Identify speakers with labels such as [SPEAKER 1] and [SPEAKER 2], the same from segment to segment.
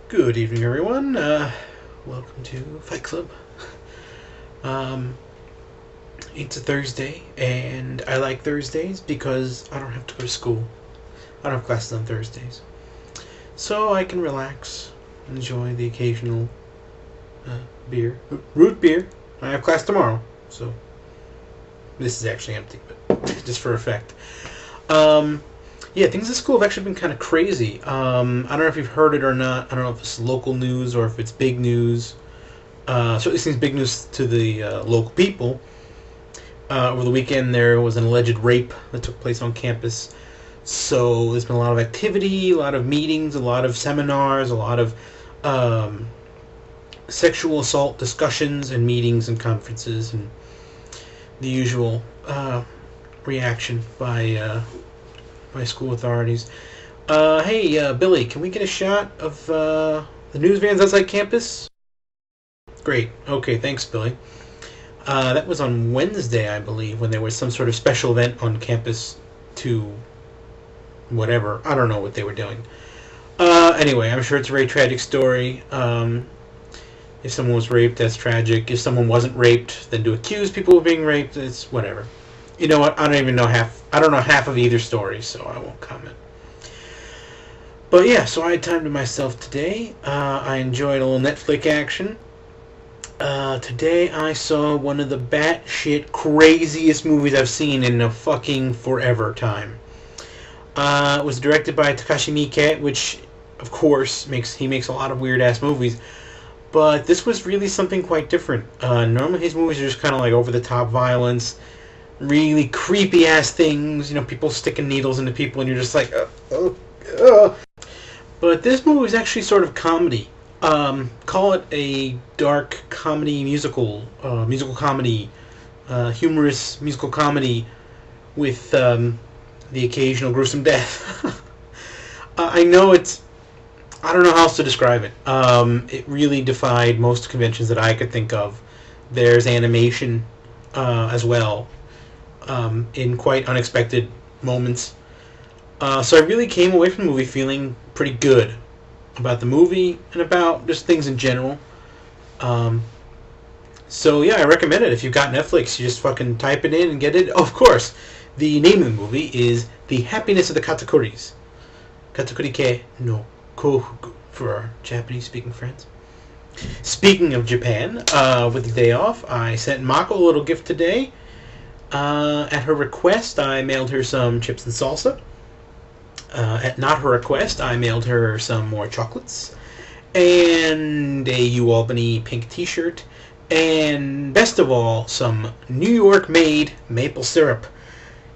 [SPEAKER 1] Good evening, everyone. Welcome to Fight Club. Um, it's a Thursday, and I like Thursdays because I don't have to go to school. I don't have classes on Thursdays. So I can relax, enjoy the occasional beer. Root beer. I have class tomorrow, so this is actually empty, but just for effect. Yeah, things at school have actually been kind of crazy. I don't know if you've heard it or not. I don't know if it's local news or if it's big news. Certainly seems big news to the local people. Over the weekend, there was an alleged rape that took place on campus. So there's been a lot of activity, a lot of meetings, a lot of seminars, a lot of sexual assault discussions and meetings and conferences and the usual reaction by school authorities. Hey, Billy, can we get a shot of the news vans outside campus? Great. Okay, thanks, Billy. That was on Wednesday, I believe, when there was some sort of special event on campus to whatever. I don't know what they were doing. Anyway, I'm sure it's a very tragic story. If someone was raped, that's tragic. If someone wasn't raped, then to accuse people of being raped, it's whatever. You know what? I don't know half of either story, so I won't comment. But yeah, so I had time to myself today. I enjoyed a little Netflix action. Today I saw one of the batshit craziest movies I've seen in a fucking forever time. It was directed by Takashi Miike, which, of course, makes a lot of weird ass movies. But this was really something quite different. Normally his movies are just kind of like over the top violence, really creepy ass things. You know, people sticking needles into people, and you're just like, But this movie was actually sort of comedy. Call it a dark comedy musical comedy, humorous musical comedy with the occasional gruesome death. I know I don't know how else to describe it. It really defied most conventions that I could think of. There's animation as well, in quite unexpected moments. So I really came away from the movie feeling pretty good about the movie and about just things in general. So yeah, I recommend it. If you've got Netflix, you just fucking type it in and get it. Oh, of course, the name of the movie is The Happiness of the Katakuris. Katakuri no Kofuku for our Japanese-speaking friends. Speaking of Japan, with the day off, I sent Mako a little gift today. At her request, I mailed her some chips and salsa. At not her request, I mailed her some more chocolates and a UAlbany pink t-shirt, and best of all, some New York-made maple syrup.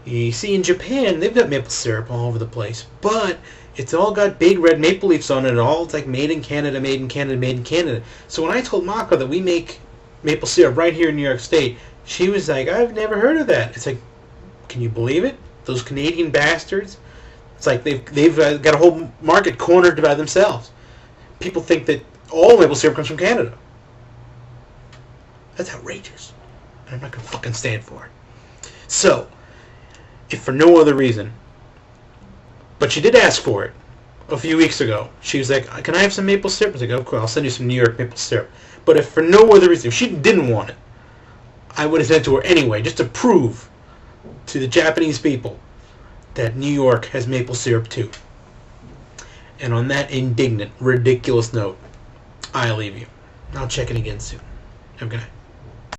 [SPEAKER 1] You see, in Japan, they've got maple syrup all over the place, but it's all got big red maple leaves on it. It's like made in Canada, made in Canada, made in Canada. So when I told Mako that we make maple syrup right here in New York State, she was like, I've never heard of that. It's like, can you believe it? Those Canadian bastards. It's like they've got a whole market cornered by themselves. People think that all maple syrup comes from Canada. That's outrageous. And I'm not going to fucking stand for it. So, if for no other reason, but she did ask for it a few weeks ago. She was like, can I have some maple syrup? I was like, of course, I'll send you some New York maple syrup. But if for no other reason, if she didn't want it, I would have sent it to her anyway, just to prove to the Japanese people that New York has maple syrup too. And on that indignant, ridiculous note, I leave you. I'll check in again soon. Have a good night.